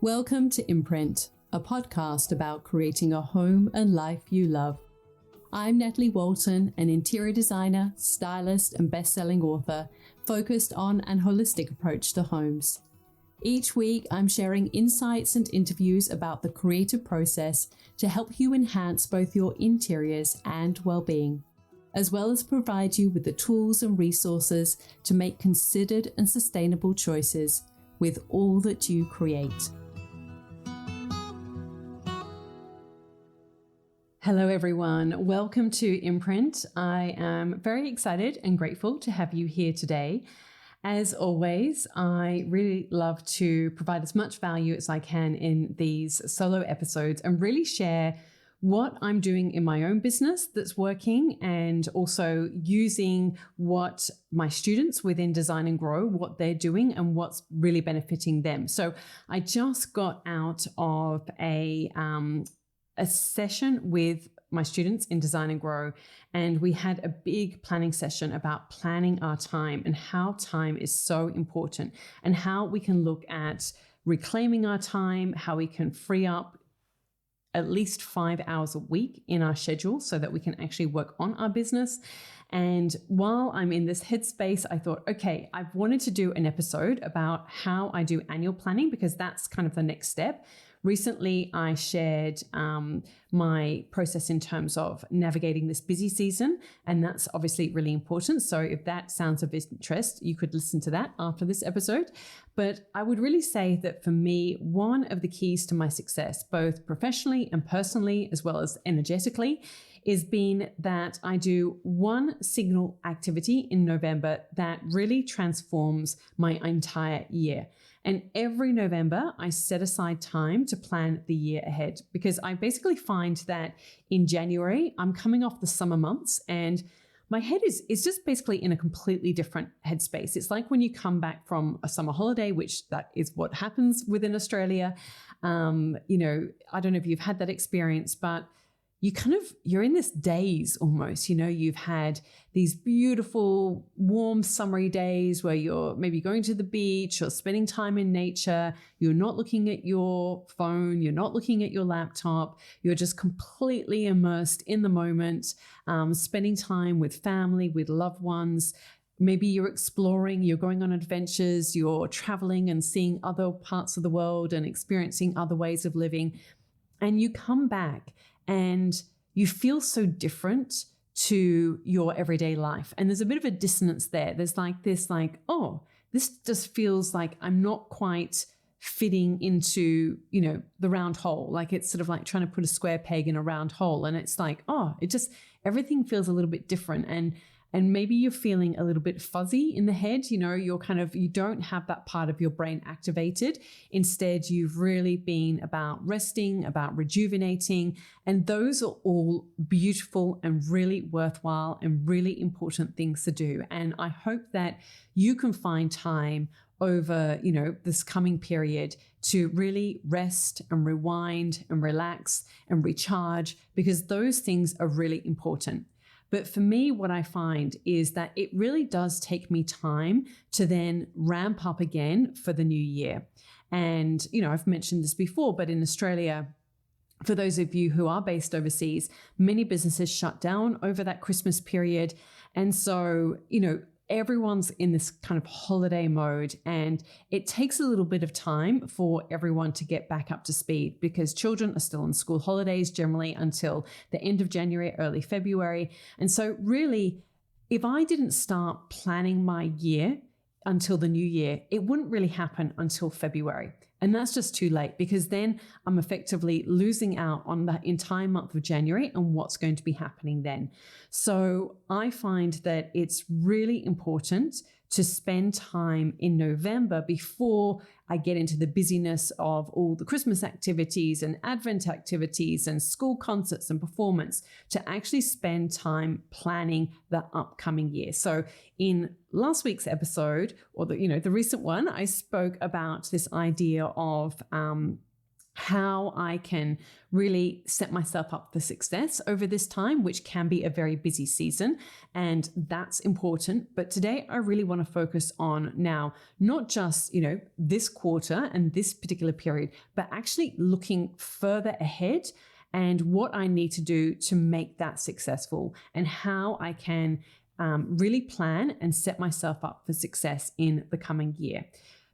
Welcome to Imprint, a podcast about creating a home and life you love. I'm Natalie Walton, an interior designer, stylist, and best-selling author focused on an holistic approach to homes. Each week, I'm sharing insights and interviews about the creative process to help you enhance both your interiors and well-being, as well as provide you with the tools and resources to make considered and sustainable choices with all that you create. Hello everyone, welcome to Imprint. I am very excited and grateful to have you here today. As always, I really love to provide as much value as I can in these solo episodes and really share what I'm doing in my own business that's working, and also using what my students within Design and Grow, what they're doing and what's really benefiting them. So I just got out of a session with my students in Design and Grow, and we had a big planning session about planning our time and how time is so important and how we can look at reclaiming our time, how we can free up at least 5 hours a week in our schedule so that we can actually work on our business. And while I'm in this headspace, I thought, okay, I've wanted to do an episode about how I do annual planning, because that's kind of the next step. Recently, I shared my process in terms of navigating this busy season, and that's obviously really important. So if that sounds of interest, you could listen to that after this episode. But I would really say that for me, one of the keys to my success, both professionally and personally, as well as energetically, is being that I do one signal activity in November that really transforms my entire year. And every November, I set aside time to plan the year ahead, because I basically find that in January, I'm coming off the summer months and my head is just basically in a completely different headspace. It's like when you come back from a summer holiday, which that is what happens within Australia. I don't know if you've had that experience, but you're in this daze almost. You've had these beautiful, warm, summery days where you're maybe going to the beach or spending time in nature. You're not looking at your phone. You're not looking at your laptop. You're just completely immersed in the moment, spending time with family, with loved ones. Maybe you're exploring, you're going on adventures, you're traveling and seeing other parts of the world and experiencing other ways of living. And you come back and you feel so different to your everyday life. And there's a bit of a dissonance there. There's this just feels like I'm not quite fitting into, the round hole. Like it's sort of like trying to put a square peg in a round hole. And it's like, everything feels a little bit different. And maybe you're feeling a little bit fuzzy in the head. You don't have that part of your brain activated. Instead, you've really been about resting, about rejuvenating. And those are all beautiful and really worthwhile and really important things to do. And I hope that you can find time over, this coming period to really rest and rewind and relax and recharge, because those things are really important. But for me, what I find is that it really does take me time to then ramp up again for the new year. And, I've mentioned this before, but in Australia, for those of you who are based overseas, many businesses shut down over that Christmas period. And so, everyone's in this kind of holiday mode, and it takes a little bit of time for everyone to get back up to speed, because children are still on school holidays generally until the end of January, early February. And so really, if I didn't start planning my year until the new year, it wouldn't really happen until February. And that's just too late, because then I'm effectively losing out on the entire month of January and what's going to be happening then. So I find that it's really important to spend time in November before I get into the busyness of all the Christmas activities and Advent activities and school concerts and performance, to actually spend time planning the upcoming year. So in last week's episode, or the recent one, I spoke about this idea of how I can really set myself up for success over this time, which can be a very busy season. And that's important. But today I really want to focus on now, not just, this quarter and this particular period, but actually looking further ahead and what I need to do to make that successful and how I can really plan and set myself up for success in the coming year.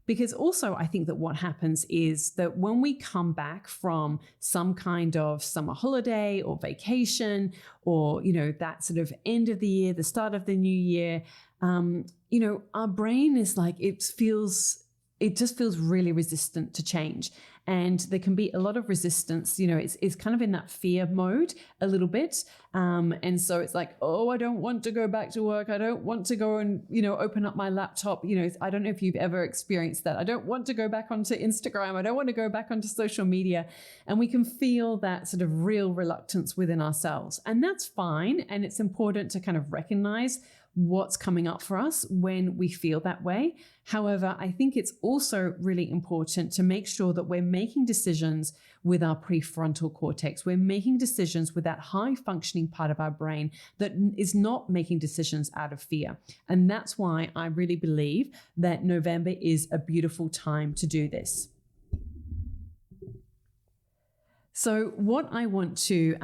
Because also I think that what happens is that when we come back from some kind of summer holiday or vacation or, that sort of end of the year, the start of the new year, our brain is like, it just feels really resistant to change. And there can be a lot of resistance, it's kind of in that fear mode a little bit. And so it's like, oh, I don't want to go back to work. I don't want to go and, open up my laptop. I don't know if you've ever experienced that. I don't want to go back onto Instagram. I don't want to go back onto social media. And we can feel that sort of real reluctance within ourselves. And that's fine. And it's important to kind of recognize what's coming up for us when we feel that way. However, I think it's also really important to make sure that we're making decisions with our prefrontal cortex. We're making decisions with that high functioning part of our brain that is not making decisions out of fear. And that's why I really believe that November is a beautiful time to do this. So what I want to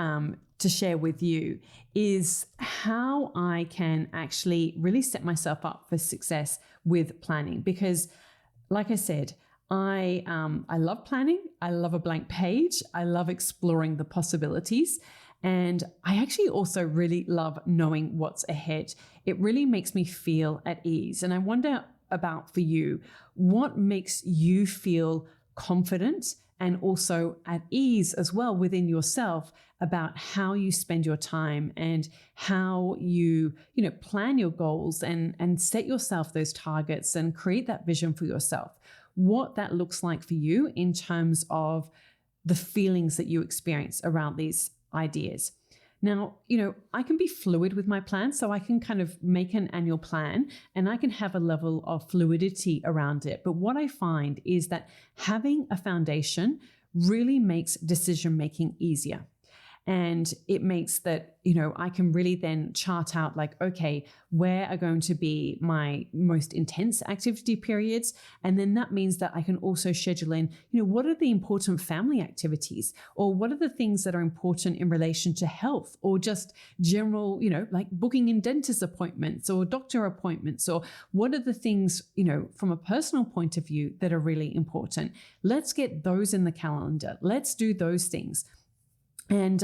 share with you is how I can actually really set myself up for success with planning. Because like I said, I love planning. I love a blank page. I love exploring the possibilities. And I actually also really love knowing what's ahead. It really makes me feel at ease. And I wonder about for you, what makes you feel confident and also at ease as well within yourself about how you spend your time and how you plan your goals and set yourself those targets and create that vision for yourself. What that looks like for you in terms of the feelings that you experience around these ideas. Now, I can be fluid with my plan, so I can kind of make an annual plan and I can have a level of fluidity around it. But what I find is that having a foundation really makes decision-making easier. And it makes that, I can really then chart out like, okay, where are going to be my most intense activity periods? And then that means that I can also schedule in, what are the important family activities? Or what are the things that are important in relation to health or just general, like booking in dentist appointments or doctor appointments? Or what are the things, from a personal point of view that are really important? Let's get those in the calendar. Let's do those things. And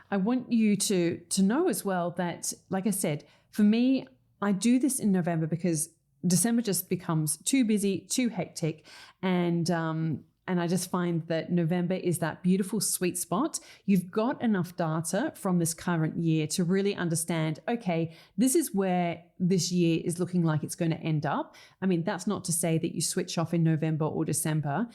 I want you to know as well that, like I said, for me, I do this in November because December just becomes too busy, too hectic. And I just find that November is that beautiful sweet spot. You've got enough data from this current year to really understand, okay, this is where this year is looking like it's going to end up. I mean, that's not to say that you switch off in November or December.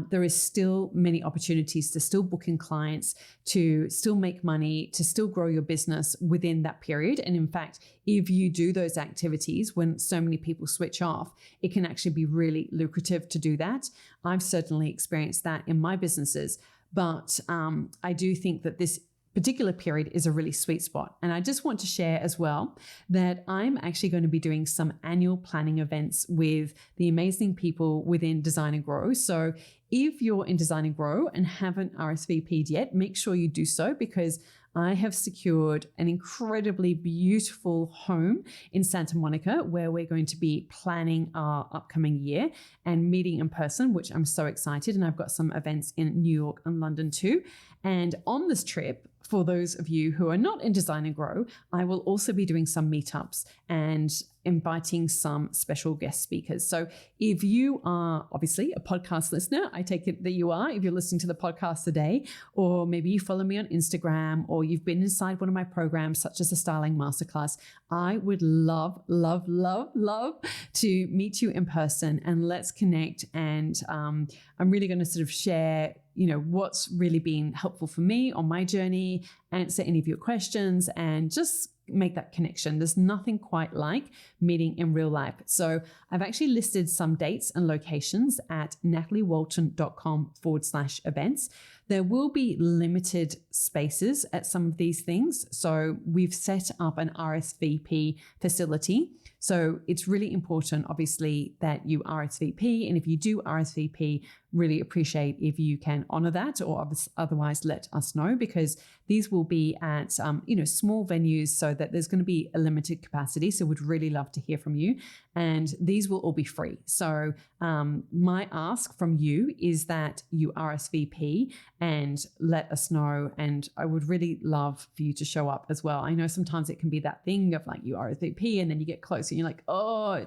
There is still many opportunities to still book in clients, to still make money, to still grow your business within that period. And in fact, if you do those activities when so many people switch off, it can actually be really lucrative to do that. I've certainly experienced that in my businesses, but I do think that this particular period is a really sweet spot. And I just want to share as well that I'm actually going to be doing some annual planning events with the amazing people within Design and Grow. So if you're in Design and Grow and haven't RSVP'd yet, make sure you do so, because I have secured an incredibly beautiful home in Santa Monica where we're going to be planning our upcoming year and meeting in person, which I'm so excited. And I've got some events in New York and London too. And on this trip, for those of you who are not in Design and Grow, I will also be doing some meetups and inviting some special guest speakers. So if you are obviously a podcast listener, I take it that you are, if you're listening to the podcast today, or maybe you follow me on Instagram, or you've been inside one of my programs, such as the Styling Masterclass, I would love, love, love, love to meet you in person and let's connect. And I'm really going to sort of share what's really been helpful for me on my journey, answer any of your questions, and just make that connection. There's nothing quite like meeting in real life. So I've actually listed some dates and locations at nataliewalton.com/events. There will be limited spaces at some of these things. So we've set up an RSVP facility. So it's really important, obviously, that you RSVP. And if you do RSVP, really appreciate if you can honor that, or otherwise let us know, because these will be at small venues, so that there's going to be a limited capacity. So we'd really love to hear from you. And these will all be free. So my ask from you is that you RSVP and let us know. And I would really love for you to show up as well. I know sometimes it can be that thing of like you RSVP and then you get close and you're like, I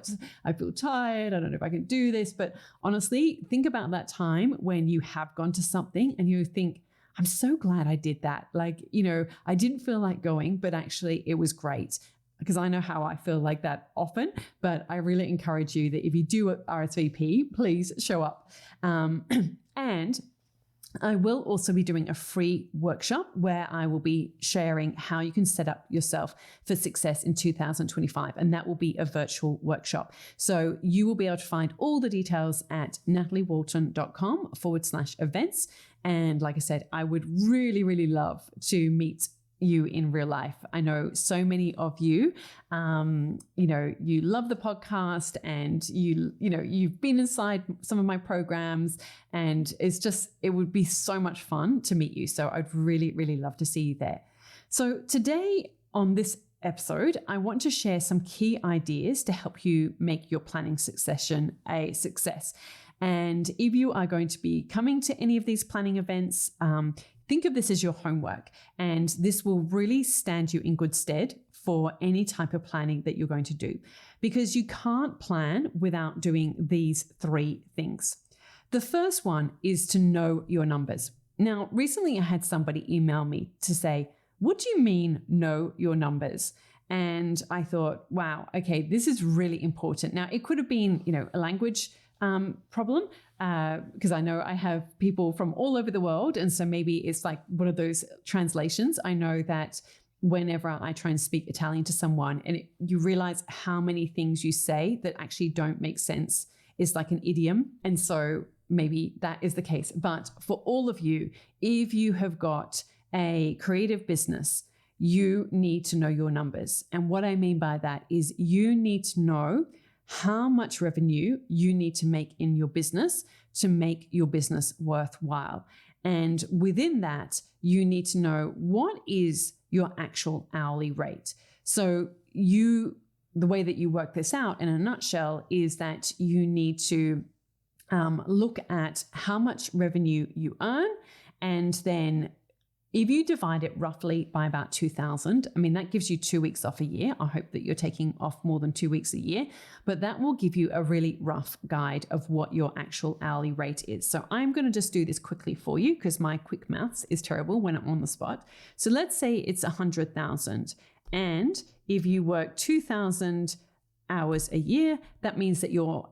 feel tired. I don't know if I can do this. But honestly, think about that time when you have gone to something and you think, I'm so glad I did that. Like, I didn't feel like going, but actually it was great. Because I know how I feel like that often, but I really encourage you that if you do RSVP, please show up. And I will also be doing a free workshop where I will be sharing how you can set up yourself for success in 2025. And that will be a virtual workshop. So you will be able to find all the details at nataliewalton.com/events. And like I said, I would really, really love to meet you in real life. I know so many of you, you love the podcast, and you've been inside some of my programs, and it would be so much fun to meet you. So I'd really, really love to see you there. So today on this episode, I want to share some key ideas to help you make your planning succession a success. And if you are going to be coming to any of these planning events, think of this as your homework, and this will really stand you in good stead for any type of planning that you're going to do, because you can't plan without doing these 3 things. The first one is to know your numbers. Now, recently I had somebody email me to say, what do you mean know your numbers? And I thought, wow, okay, this is really important. Now, it could have been, a language problem, because I know I have people from all over the world. And so maybe it's like one of those translations. I know that whenever I try and speak Italian to someone and you realize how many things you say that actually don't make sense, is like an idiom. And so maybe that is the case. But for all of you, if you have got a creative business, you need to know your numbers. And what I mean by that is you need to know how much revenue you need to make in your business to make your business worthwhile. And within that, you need to know what is your actual hourly rate. So the way that you work this out in a nutshell is that you need to look at how much revenue you earn, and then if you divide it roughly by about 2,000, that gives you 2 weeks off a year. I hope that you're taking off more than 2 weeks a year, but that will give you a really rough guide of what your actual hourly rate is. So I'm going to just do this quickly for you because my quick maths is terrible when I'm on the spot. So let's say it's 100,000. And if you work 2,000 hours a year, that means that your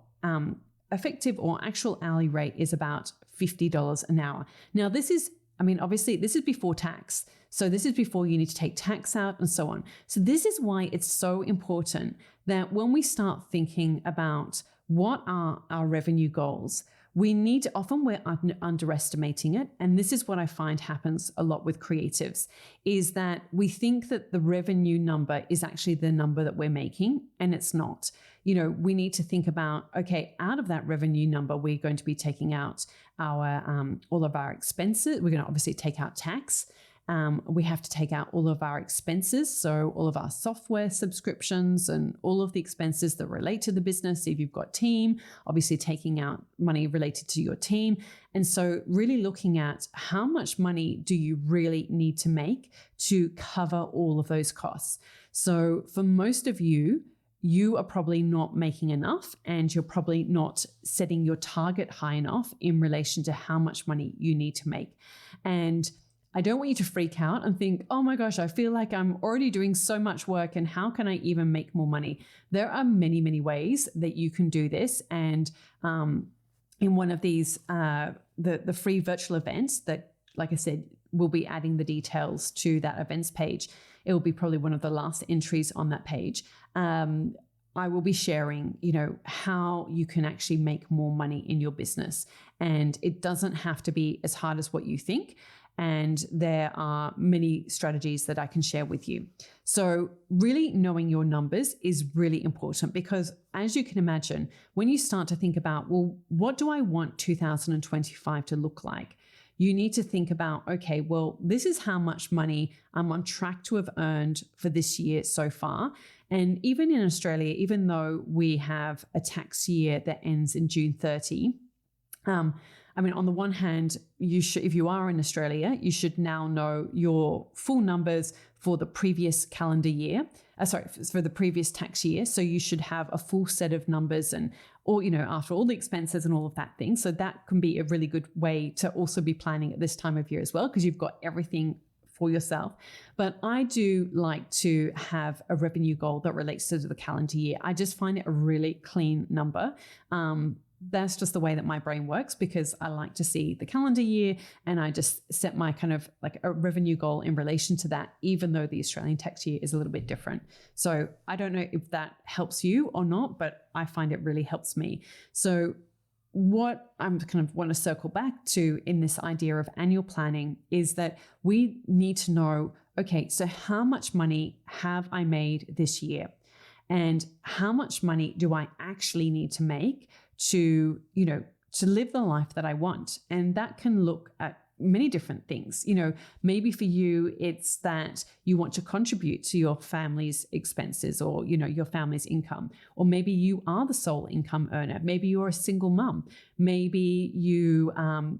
effective or actual hourly rate is about $50 an hour. Now, obviously, this is before tax. So this is before you need to take tax out and so on. So this is why it's so important that when we start thinking about what are our revenue goals, we're underestimating it. And this is what I find happens a lot with creatives, is that we think that the revenue number is actually the number that we're making, and it's not. We need to think about, okay, out of that revenue number, we're going to be taking out our all of our expenses. We're going to obviously take out tax. We have to take out all of our expenses. So all of our software subscriptions and all of the expenses that relate to the business. If you've got team, obviously taking out money related to your team. And so really looking at how much money do you really need to make to cover all of those costs. So for most of you, you are probably not making enough, and you're probably not setting your target high enough in relation to how much money you need to make. And I don't want you to freak out and think, oh my gosh, I feel like I'm already doing so much work and how can I even make more money? There are many, many ways that you can do this. And in one of these, the free virtual events that, like I said, we'll be adding the details to that events page. It will be probably one of the last entries on that page. I will be sharing, how you can actually make more money in your business. And it doesn't have to be as hard as what you think. And there are many strategies that I can share with you. So really knowing your numbers is really important, because as you can imagine, when you start to think about, well, what do I want 2025 to look like? You need to think about, okay, well, this is how much money I'm on track to have earned for this year so far. And even in Australia, even though we have a tax year that ends in June 30, on the one hand, if you are in Australia, you should now know your full numbers for the previous calendar year, for the previous tax year. So you should have a full set of numbers after all the expenses and all of that thing. So that can be a really good way to also be planning at this time of year as well, because you've got everything for yourself. But I do like to have a revenue goal that relates to the calendar year. I just find it a really clean number. That's just the way that my brain works, because I like to see the calendar year, and I just set my kind of like a revenue goal in relation to that, even though the Australian tax year is a little bit different. So I don't know if that helps you or not, but I find it really helps me. So what I'm kind of want to circle back to in this idea of annual planning is that we need to know, okay, so how much money have I made this year? And how much money do I actually need to make to live the life that I want? And that can look at many different things. Maybe for you, it's that you want to contribute to your family's expenses, or, your family's income. Or maybe you are the sole income earner. Maybe you're a single mum. Maybe you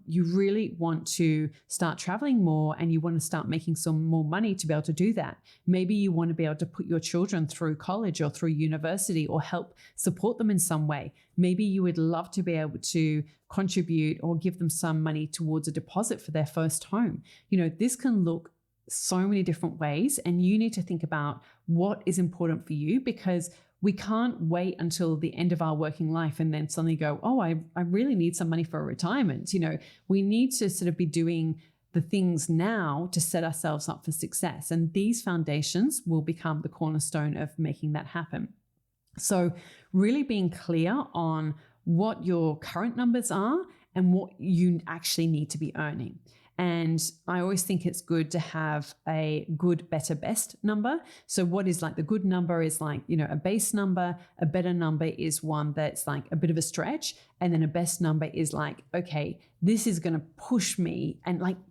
really want to start traveling more, and you want to start making some more money to be able to do that. Maybe you want to be able to put your children through college or through university, or help support them in some way. Maybe you would love to be able to contribute or give them some money towards a deposit for their first home. This can look so many different ways, and you need to think about what is important for you, because we can't wait until the end of our working life and then suddenly go, oh, I really need some money for retirement. We need to sort of be doing the things now to set ourselves up for success. And these foundations will become the cornerstone of making that happen. So really being clear on what your current numbers are and what you actually need to be earning. And I always think it's good to have a good, better, best number. So what is like the good number is like, a base number. A better number is one that's like a bit of a stretch. And then a best number is like, okay, this is going to push me,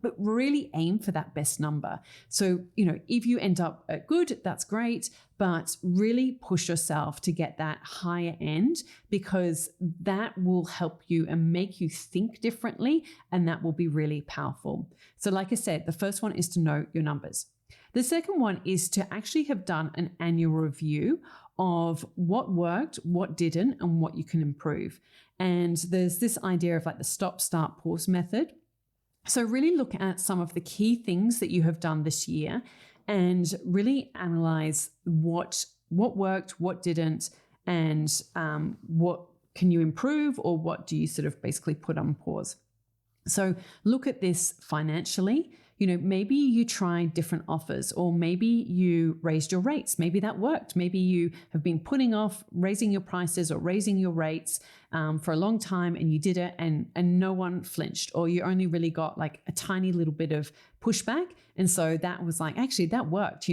but really aim for that best number. So, if you end up at good, that's great, but really push yourself to get that higher end, because that will help you and make you think differently. And that will be really powerful. So like I said, the first one is to know your numbers. The second one is to actually have done an annual review of what worked, what didn't, and what you can improve. And there's this idea of like the stop, start, pause method. So really look at some of the key things that you have done this year and really analyze what worked, what didn't, and what can you improve, or what do you sort of basically put on pause. So look at this financially. Maybe you tried different offers, or maybe you raised your rates. Maybe that worked. Maybe you have been putting off raising your prices or raising your rates for a long time, and you did it and no one flinched, or you only really got like a tiny little bit of pushback. And so that was like, actually that worked,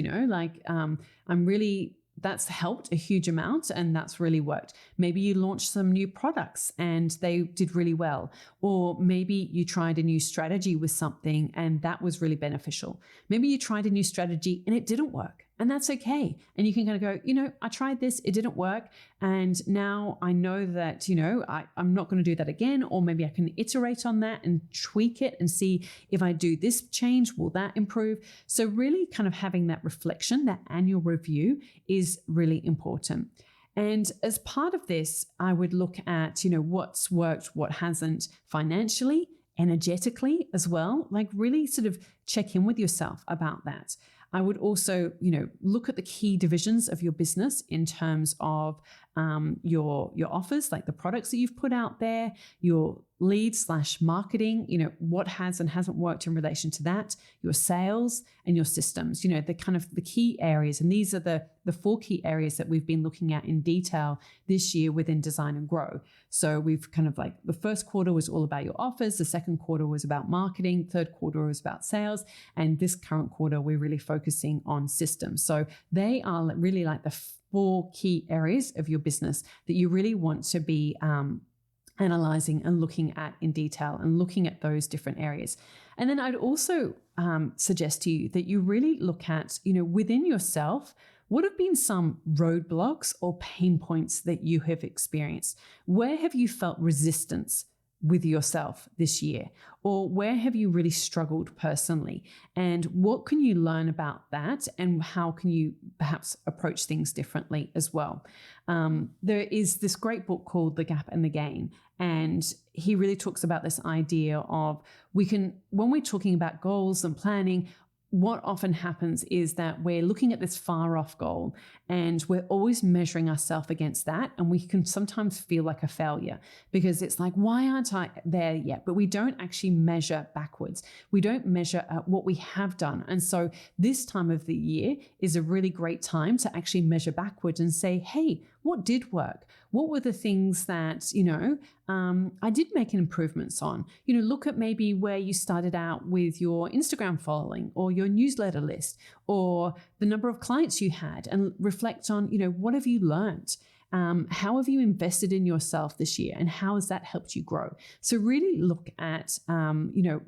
that's helped a huge amount, and that's really worked. Maybe you launched some new products and they did really well. Or maybe you tried a new strategy with something and that was really beneficial. Maybe you tried a new strategy and it didn't work, and that's okay. And you can kind of go, I tried this, it didn't work. And now I know that, I'm not going to do that again. Or maybe I can iterate on that and tweak it and see if I do this change, will that improve? So really kind of having that reflection, that annual review is really important. And as part of this, I would look at, what's worked, what hasn't financially, energetically as well, like really sort of check in with yourself about that. I would also, look at the key divisions of your business in terms of your offers, like the products that you've put out there, your leads/marketing, what has and hasn't worked in relation to that, your sales and your systems, the kind of the key areas. And these are the 4 key areas that we've been looking at in detail this year within Design and Grow. So we've kind of like, the first quarter was all about your offers, the second quarter was about marketing, third quarter was about sales, and this current quarter we're really focusing on systems. So they are really like the 4 key areas of your business that you really want to be analyzing and looking at in detail and looking at those different areas. And then I'd also suggest to you that you really look at, within yourself, what have been some roadblocks or pain points that you have experienced? Where have you felt resistance with yourself this year? Or where have you really struggled personally? And what can you learn about that? And how can you perhaps approach things differently as well? There is this great book called The Gap and the Gain. And he really talks about this idea of when we're talking about goals and planning, what often happens is that we're looking at this far off goal and we're always measuring ourselves against that. And we can sometimes feel like a failure because it's like, why aren't I there yet? But we don't actually measure backwards. We don't measure what we have done. And so this time of the year is a really great time to actually measure backwards and say, hey, what did work? What were the things that, I did make improvements on? Look at maybe where you started out with your Instagram following or your newsletter list or the number of clients you had, and reflect on, what have you learned? How have you invested in yourself this year, and how has that helped you grow? So really look at,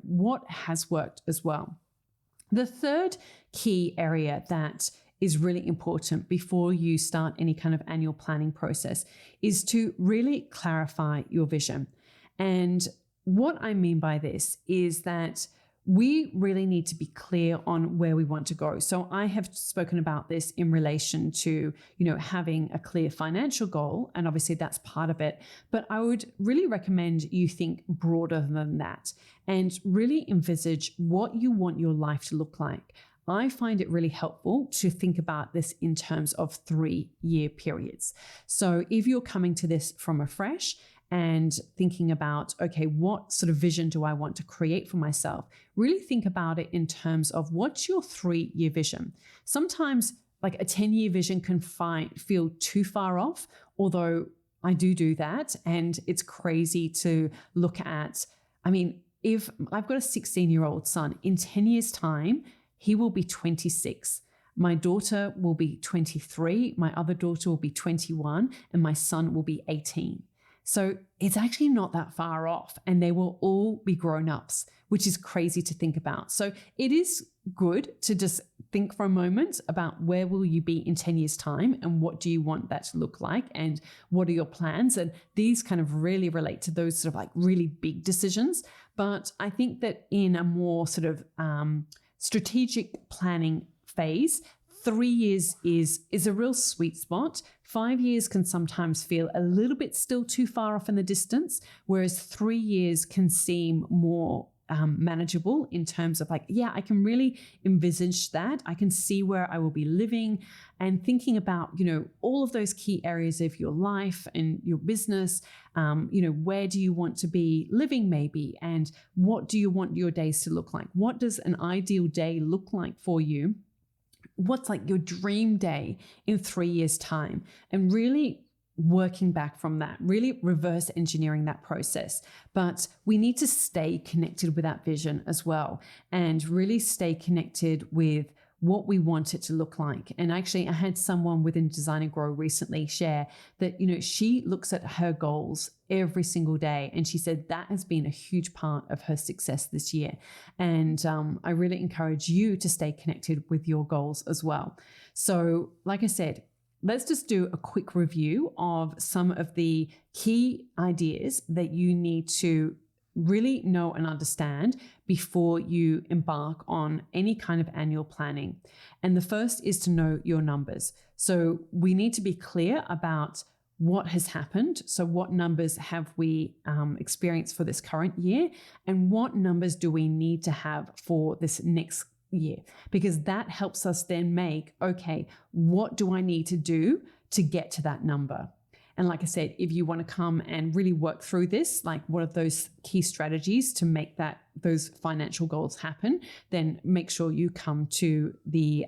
what has worked as well. The third key area that is really important before you start any kind of annual planning process is to really clarify your vision. And what I mean by this is that we really need to be clear on where we want to go. So I have spoken about this in relation to, having a clear financial goal, and obviously that's part of it. But I would really recommend you think broader than that and really envisage what you want your life to look like. I find it really helpful to think about this in terms of 3-year periods. So if you're coming to this from afresh and thinking about, okay, what sort of vision do I want to create for myself? Really think about it in terms of what's your 3-year vision. Sometimes like a 10-year vision can feel too far off, although I do that. And it's crazy to look at, if I've got a 16-year-old son, in 10 years' time, he will be 26. My daughter will be 23. My other daughter will be 21, and my son will be 18. So it's actually not that far off, and they will all be grown-ups, which is crazy to think about. So it is good to just think for a moment about where will you be in 10 years' time, and what do you want that to look like, and what are your plans? And these kind of really relate to those sort of like really big decisions. But I think that in a more sort of strategic planning phase, 3 years is a real sweet spot. 5 years can sometimes feel a little bit still too far off in the distance, whereas 3 years can seem more manageable in terms of like, yeah, I can really envisage that. I can see where I will be living, and thinking about, all of those key areas of your life and your business. Where do you want to be living maybe? And what do you want your days to look like? What does an ideal day look like for you? What's like your dream day in 3 years' time? And really working back from that, really reverse engineering that process. But we need to stay connected with that vision as well, and really stay connected with what we want it to look like. And actually, I had someone within Design and Grow recently share that, she looks at her goals every single day. And she said that has been a huge part of her success this year. And I really encourage you to stay connected with your goals as well. So like I said, let's just do a quick review of some of the key ideas that you need to really know and understand before you embark on any kind of annual planning. And the first is to know your numbers. So we need to be clear about what has happened. So what numbers have we experienced for this current year, and what numbers do we need to have for this next year? Because that helps us then make, okay, what do I need to do to get to that number? And like I said, if you want to come and really work through this, like what are those key strategies to make those financial goals happen, then make sure you come to the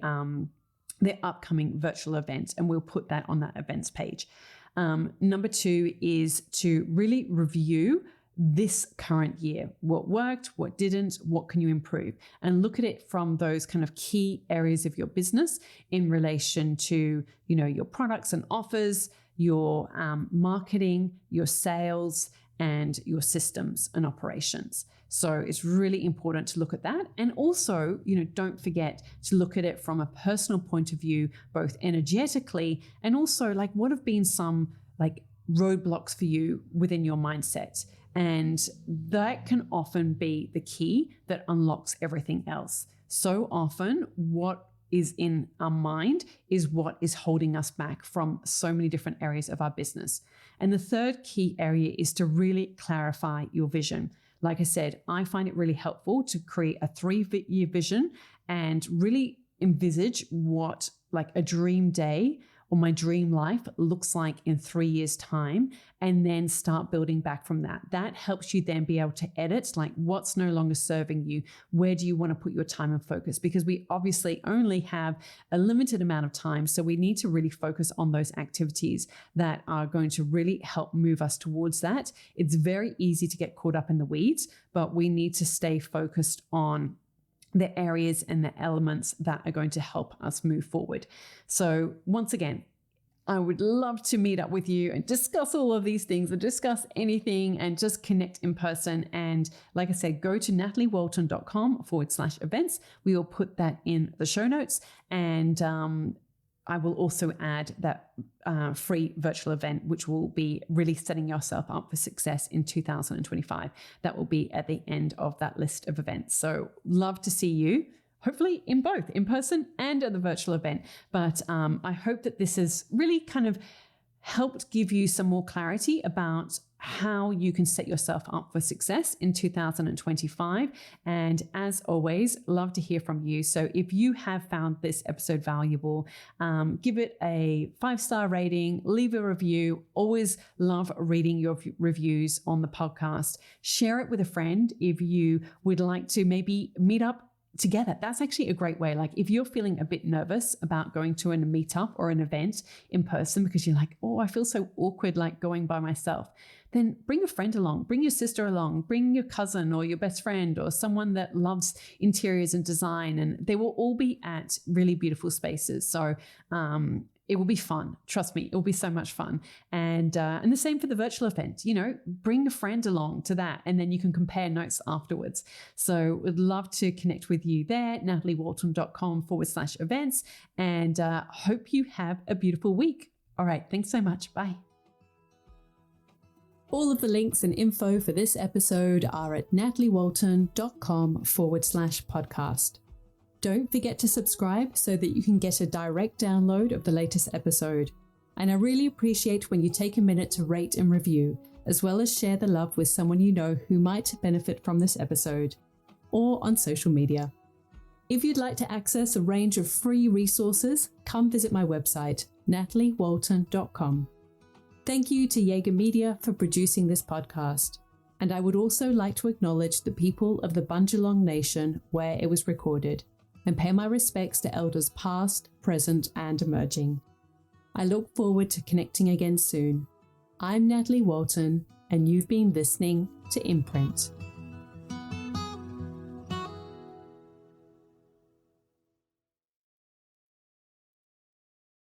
upcoming virtual event, and we'll put that on that events page. Number 2 is to really review this current year. What worked, what didn't, what can you improve? And look at it from those kind of key areas of your business in relation to, your products and offers, your marketing, your sales, and your systems and operations. So it's really important to look at that. And also, don't forget to look at it from a personal point of view, both energetically and also like what have been some like roadblocks for you within your mindset. And that can often be the key that unlocks everything else. So often what is in our mind is what is holding us back from so many different areas of our business. And the third key area is to really clarify your vision. Like I said, I find it really helpful to create a 3-year vision and really envisage what like a dream day or my dream life looks like in 3 years' time, and then start building back from that. That helps you then be able to edit, like what's no longer serving you, where do you want to put your time and focus? Because we obviously only have a limited amount of time, so we need to really focus on those activities that are going to really help move us towards that. It's very easy to get caught up in the weeds, but we need to stay focused on the areas and the elements that are going to help us move forward. So once again, I would love to meet up with you and discuss all of these things and discuss anything and just connect in person. And like I said, go to nataliewalton.com/events. We will put that in the show notes. And I will also add that free virtual event, which will be really setting yourself up for success in 2025. That will be at the end of that list of events. So love to see you, hopefully in both in person and at the virtual event. But I hope that this has really kind of helped give you some more clarity about how you can set yourself up for success in 2025. And as always, love to hear from you. So if you have found this episode valuable, give it a 5-star rating, leave a review. Always love reading your reviews on the podcast. Share it with a friend if you would like to maybe meet up together. That's actually a great way. Like if you're feeling a bit nervous about going to a meetup or an event in person because you're like, oh, I feel so awkward like going by myself, then bring a friend along, bring your sister along, bring your cousin or your best friend or someone that loves interiors and design, and they will all be at really beautiful spaces. So it will be fun. Trust me, it will be so much fun. And the same for the virtual event, bring a friend along to that, and then you can compare notes afterwards. So would love to connect with you there, nataliewalton.com/events, and hope you have a beautiful week. All right. Thanks so much. Bye. All of the links and info for this episode are at nataliewalton.com/podcast. Don't forget to subscribe so that you can get a direct download of the latest episode. And I really appreciate when you take a minute to rate and review, as well as share the love with someone you know who might benefit from this episode, or on social media. If you'd like to access a range of free resources, come visit my website, nataliewalton.com. Thank you to Jaeger Media for producing this podcast. And I would also like to acknowledge the people of the Bundjalung Nation where it was recorded, and pay my respects to elders past, present, and emerging. I look forward to connecting again soon. I'm Natalie Walton, and you've been listening to Imprint.